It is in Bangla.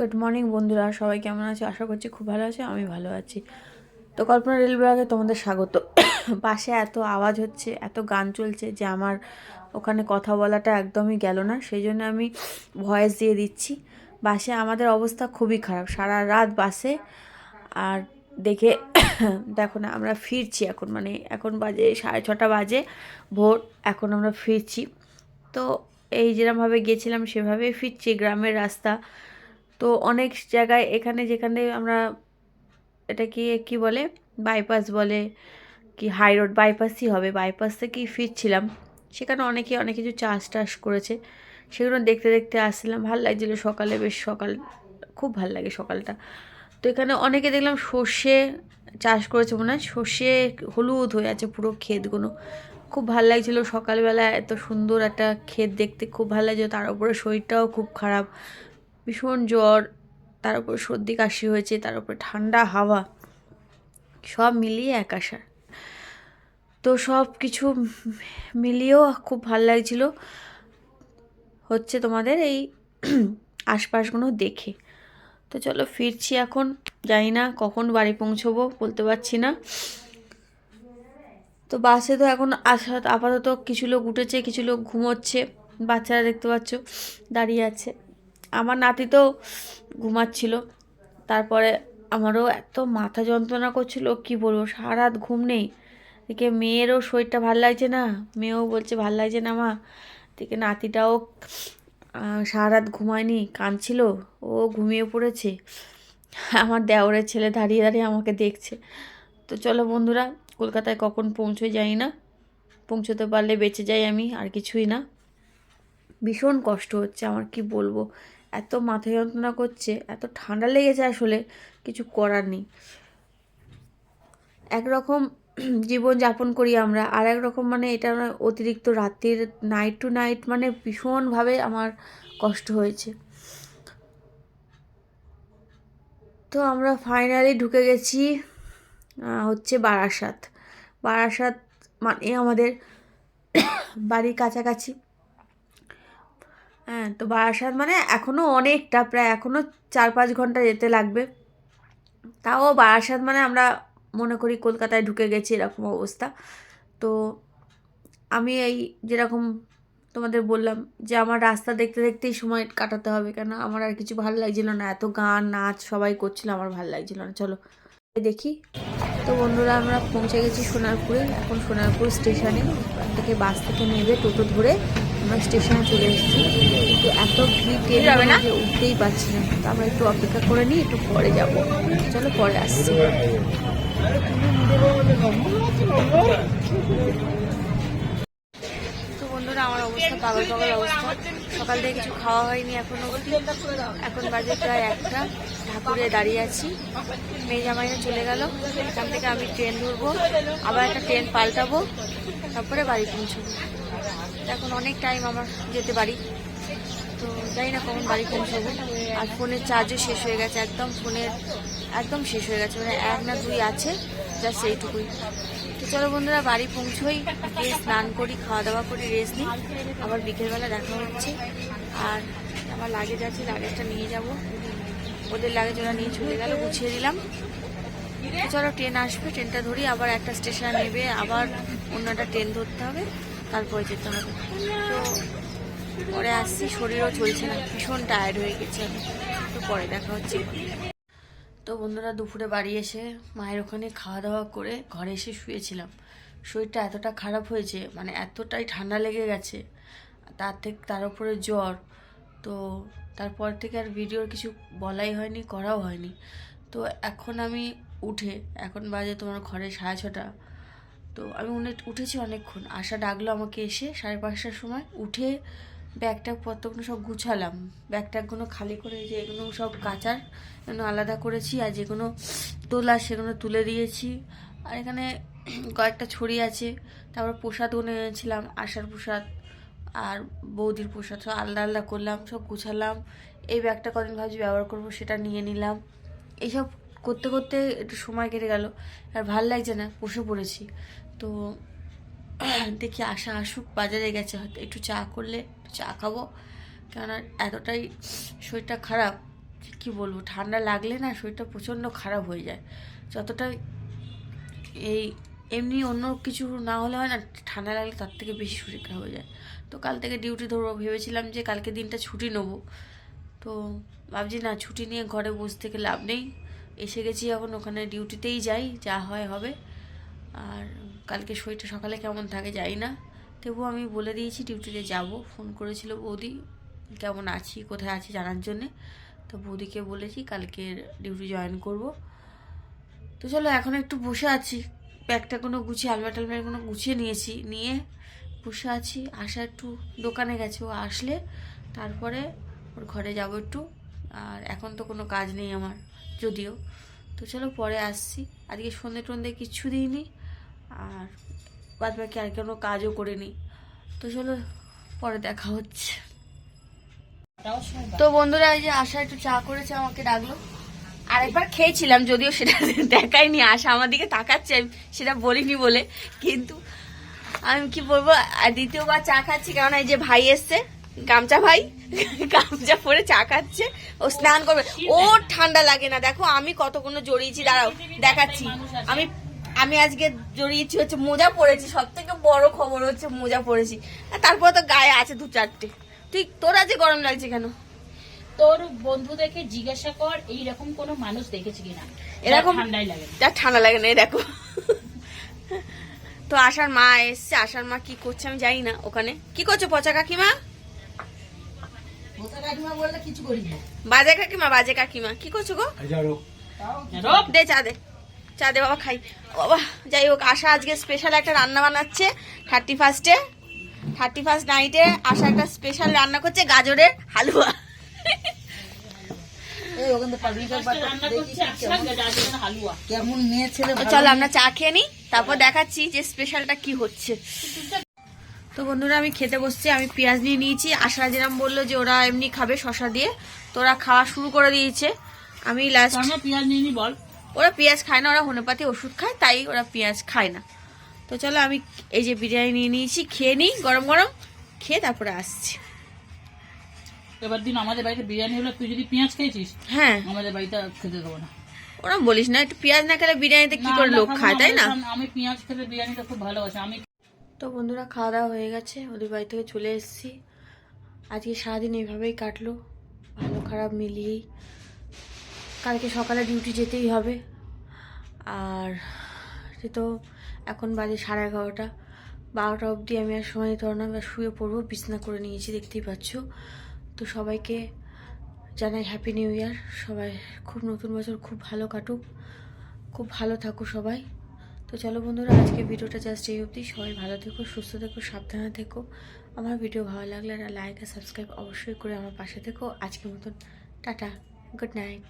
গুড মর্নিং বন্ধুরা, সবাই কেমন আছে? আশা করছি খুব ভালো আছে। আমি ভালো আছি। তো কল্পনা রেল ব্লগে তোমাদের স্বাগত। পাশে এত আওয়াজ হচ্ছে, এত গান চলছে যে আমার ওখানে কথা বলাটা একদমই গেল না, সেই জন্য আমি ভয়েস দিয়ে দিচ্ছি। বাসে আমাদের অবস্থা খুবই খারাপ, সারা রাত বাসে। আর দেখে দেখো না, আমরা ফিরছি এখন, মানে এখন বাজে 6:30 বাজে ভোর। এখন আমরা ফিরছি। তো এই যেরমভাবে গেছিলাম সেভাবেই ফিরছি, গ্রামের রাস্তা। তো অনেক জায়গায় এখানে যেখানে আমরা, এটা কি কি বলে, বাইপাস বলে কি, হাই রোড, বাইপাসই হবে, বাইপাস থেকেই ফিরছিলাম। সেখানে অনেকে অনেক কিছু চাষ টাস করেছে, সেগুলো দেখতে দেখতে আসছিলাম। ভালো লাগছিলো সকালে, বেশ সকাল, খুব ভালো লাগে সকালটা। তো এখানে অনেকে দেখলাম সর্ষে চাষ করেছে, মনে হয় সর্ষে হলুদ হয়ে আছে পুরো ক্ষেতগুলো। খুব ভালো লাগছিলো সকালবেলা, এত সুন্দর একটা ক্ষেত দেখতে খুব ভালো লাগছিলো। তার উপরে শরীরটাও খুব খারাপ, ভীষণ জ্বর, তার উপর সর্দি কাশি হয়েছে, তার উপরে ঠান্ডা হাওয়া, সব মিলিয়ে একাশা। তো সব কিছু মিলিয়েও খুব ভালো লাগছিল হচ্ছে তোমাদের এই আশপাশগুলো দেখে। তো চলো ফিরছি এখন, জানি না কখন বাড়ি পৌঁছবো, বলতে পারছি না। তো বাসে তো এখন আপাতত কিছু লোক উঠেছে, কিছু লোক ঘুমোচ্ছে। বাচ্চারা দেখতে পাচ্ছ দাঁড়িয়ে আছে, আমার নাতি তো ঘুমাচ্ছিল। তারপরে আমারও এত মাথা যন্ত্রণা করছিল, কি বলবো, সারা রাত ঘুম নেই। এদিকে মেয়েরও শরীরটা ভাল লাগছে না, মেয়েও বলছে ভাল লাগছে না মা। এদিকে নাতিটাও সারা রাত ঘুমায়নি, কাঁদছিল, ও ঘুমিয়ে পড়েছে। আমার দেওরের ছেলে দাঁড়িয়ে দাঁড়িয়ে আমাকে দেখছে। তো চলো বন্ধুরা, কলকাতায় কখন পৌঁছোই জানি না, পৌঁছতে পারলে বেঁচে যাই আমি, আর কিছুই না। ভীষণ কষ্ট হচ্ছে আমার, কি বলবো, এত মাথা যন্ত্রণা করছে, এত ঠান্ডা লেগেছে, আসলে কিছু করার নেই। একরকম জীবন যাপন করি আমরা, আর একরকম, মানে এটা অতিরিক্ত রাত্রির নাইট টু নাইট, মানে ভীষণভাবে আমার কষ্ট হয়েছে। তো আমরা ফাইনালি ঢুকে গেছি হচ্ছে বারাসাত। বারাসাত মানে আমাদের বাড়ির কাছাকাছি। হ্যাঁ, তো বারাসাত মানে এখনও অনেকটা, প্রায় এখনও 4-5 ঘন্টা যেতে লাগবে। তাও বারাসাত মানে আমরা মনে করি কলকাতায় ঢুকে গেছি, এরকম অবস্থা। তো আমি এই যেরকম তোমাদের বললাম যে আমার রাস্তা দেখতে দেখতেই সময় কাটাতে হবে, কেন আমার আর কিছু ভালো লাগছিল না, এত গান নাচ সবাই করছিল, আমার ভালো লাগছিল না। চলো দেখি। তো বন্ধুরা, আমরা পৌঁছে গেছি সোনারপুরে। এখন সোনারপুর স্টেশনে থেকে বাস থেকে নেবে, টোটো ধরে আমরা স্টেশনে চলে এসেছি। তো এত ভিড় ট্রেন যাবে না যে উঠতেই পারছি না। তো আমরা একটু অপেক্ষা করে নিই, একটু পরে যাব। চলো পরে আসছি। তো বন্ধুরা, আমার অবস্থা পাগল পাগল অবস্থা, সকাল থেকে কিছু খাওয়া হয়নি এখনো অবধি। এখন বাজে প্রায় 1টা, ঠাকুরে দাঁড়িয়ে আছি। মেয়ে জামাইরা চলে গেল, এখান থেকে আমি ট্রেন ধরবো, আবার একটা ট্রেন পাল্টাবো, তারপরে বাড়ি পৌঁছবো। এখন অনেক টাইম আমার যেতে পারি, তো জানি না কখন বাড়ি পৌঁছবো। আর ফোনের চার্জও শেষ হয়ে গেছে, একদম শেষ হয়ে গেছে, মানে 1 না 2 আছে, জাস্ট সেইটুকুই। তো চলো বন্ধুরা, বাড়ি পৌঁছোই, গিয়ে স্নান করি, খাওয়া দাওয়া করি, রেস্ট নিই, আবার বিকেলবেলা দেখা হচ্ছে। আর আমার লাগেজ আছে, লাগেজটা নিয়ে যাব। ওদের লাগেজ ওরা নিয়ে চলে গেল, গুছিয়ে দিলাম। তো চলো, ট্রেন আসবে, ট্রেনটা ধরি, আবার একটা স্টেশন নেবে, আবার অন্য একটা ট্রেন ধরতে হবে, তারপরে যেতে হবে। তো পরে আসছি, শরীরও চলছে না, ভীষণ টায়ার্ড হয়ে গেছে আমি। তো পরে দেখা হচ্ছে। তো বন্ধুরা, দুপুরে বাড়ি এসে মায়ের ওখানে খাওয়া দাওয়া করে ঘরে এসে শুয়েছিলাম। শরীরটা এতটা খারাপ হয়েছে, মানে এতটাই ঠান্ডা লেগে গেছে, তার উপরে জ্বর। তো তারপর থেকে আর ভিডিওর কিছু বলাই হয়নি, করাও হয়নি। তো এখন আমি উঠে, এখন বাজে তোমার ঘরে 6:30। তো আমি উঠেছি অনেকক্ষণ, আশা ডাকলো আমাকে এসে 5:30টার সময়। উঠে ব্যাগটা পত্রগুলো সব গুছালাম, ব্যাগটাগুলো খালি করে, যে এগুলো সব কাচার এগুলো আলাদা করেছি, আর যেগুলো তোলা সেগুলো তুলে দিয়েছি। আর এখানে কয়েকটা ছড়ি আছে, তারপর প্রসাদগুলো এনেছিলাম, আশার প্রসাদ আর বৌদির প্রসাদ, সব আলাদা আলাদা করলাম, সব গুছালাম। এই ব্যাগটা কদিন ভাবছি ব্যবহার করবো, সেটা নিয়ে নিলাম। এইসব করতে করতে একটু সময় কেটে গেল, আর ভাল লাগছে না, বসে পড়েছি। তো দেখি আশা আসুক, বাজারে গেছে হয়তো, একটু চা করলে একটু চা খাবো, কেননা এতটাই শরীরটা খারাপ, কি বলবো, ঠান্ডা লাগলে না শরীরটা প্রচণ্ড খারাপ হয়ে যায়। যতটা এই এমনি অন্য কিছু না হলে হয় না, ঠান্ডা লাগলে তার থেকে বেশি শরীর খারাপ হয়ে যায়। তো কাল থেকে ডিউটি ধরবো, ভেবেছিলাম যে কালকে দিনটা ছুটি নেবো, তো ভাবছি না ছুটি নিয়ে ঘরে বসে থেকে লাভ নেই। এসে গেছি এখন, ওখানে ডিউটিতেই যাই, যা হয় হবে। আর কালকে শরীরটা সকালে কেমন থাকে জানি না, তবুও আমি বলে দিয়েছি ডিউটিতে যাব। ফোন করেছিল বৌদি কেমন আছি কোথায় আছি জানার জন্যে, তো বৌদিকে বলেছি কালকে ডিউটি জয়েন করব। তো চলো এখন একটু বসে আছি, ব্যাগটা কোনো গুছিয়ে আলমারি টালমারি কোনো গুছিয়ে নিয়েছি, নিয়ে বসে আছি। আশা একটু দোকানে গেছে, ও আসলে তারপরে ওর ঘরে যাব একটু। আর এখন তো কোনো কাজ নেই আমার যদিও, তো চলো পরে আসছি। আজকে সন্ধে টন্ধে কিচ্ছু দিইনি, আর বাদ বাকি আর কোনো কাজও করিনি। তো চলো পরে দেখা হচ্ছে। তো বন্ধুরা এই যে আশা একটু চা করেছে, আমাকে ডাকলো। আরেকবার খেয়েছিলাম যদিও সেটা দেখাইনি, আশা আমার দিকে তাকাচ্ছে, আমি সেটা বলিনি বলে। কিন্তু আমি কি বলবো, দ্বিতীয়বার চা খাচ্ছি, কারণ এই যে ভাই এসছে, গামছা ভাই গামছা পরে চা খাচ্ছে, ও স্নান করবে। ও ঠান্ডা লাগে না, দেখো আমি কতগুলো জড়িয়েছি, দাঁড়াও দেখাচ্ছি। আমি আজকে জড়িয়েছি হচ্ছে মোজা পরেছি, সব থেকে বড় খবর হচ্ছে মোজা পরেছি। তারপর তো গায়ে আছে 2-4টে। তোর আজকে গরম লাগছে কেন? তোর বন্ধুদেরকে জিজ্ঞাসা কর এইরকম কোন মানুষ দেখেছি কিনা এরকম ঠান্ডাই লাগে না, যার ঠান্ডা লাগে না। এই দেখো, তো আশার মা এসছে, আশার মা কি করছে আমি জানি না। ওখানে কি করছো পচা কাকিমা? বললে কিছু করি না। বাজে কাকিমা, বাজে কাকিমা কি করছো গো? দে চা, দে চা দে বাবা, খাই বাবা। যাই হোক, আশা আজকে স্পেশাল একটা রান্না বানাচ্ছে 31st নাইটে। আশা একটা স্পেশাল রান্না করছে, গাজরের হালুয়া। চলো আমরা চা খেয়ে নিই, তারপর দেখাচ্ছি যে স্পেশালটা কি হচ্ছে। তো বন্ধুরা আমি খেতে বসছি, আমি পেঁয়াজ নিয়ে নিয়েছি। আশা যেরকম বললো যে ওরা এমনি খাবে শশা দিয়ে, তো ওরা খাওয়া শুরু করে দিয়েছে। আমি লাস্ট পেঁয়াজ নিয়ে নি বল। ওরা পেঁয়াজ খায় না, ওরা হোমিওপ্যাথি ওষুধ খায়, তাই ওরা পেঁয়াজ খায় না। তো চলো আমি এই যে বিরিয়ানি নিয়ে নিয়েছি, খেয়ে নিই গরম গরম, খেয়ে তারপরে আসছি। এবার দিন আমাদের বাড়িতে বিরিয়ানি হলো, তুই যদি পেঁয়াজ খেয়েছিস, হ্যাঁ আমাদের বাড়িতে খেতে দেবো না। ওরা বলিস না, একটু পেঁয়াজ না খেলে বিরিয়ানিতে কি করে লোক খায়, তাই না? আমি পেঁয়াজ খেতে বিরিয়ানিটা খুব ভালোবাসি আমি। তো বন্ধুরা খাওয়া দাওয়া হয়ে গেছে, ওদের বাড়ি থেকে চলে এসেছি। আজকে সারাদিন এইভাবেই কাটলো, ভালো খারাপ মিলিয়েই। কালকে সকালে ডিউটি যেতেই হবে। আর সে তো এখন বাজে 11:30, 12টা অবধি আমি আর সময় দিতে পারবো না, এবার শুয়ে পড়বো, বিছানা করে নিয়েছি দেখতেই পাচ্ছ। তো সবাইকে জানাই হ্যাপি নিউ ইয়ার। সবাই খুব নতুন বছর খুব ভালো কাটুক, খুব ভালো থাকো সবাই। তো চলো বন্ধুরা আজকে ভিডিওটা জাস্ট এই অবধি। সবাই ভালো থেকো, সুস্থ থেকো, সাবধানে থেকো। আমার ভিডিও ভালো লাগলে একটা লাইক আর সাবস্ক্রাইব অবশ্যই করে আমার পাশে থেকো। আজকের মতন টাটা, গুড নাইট।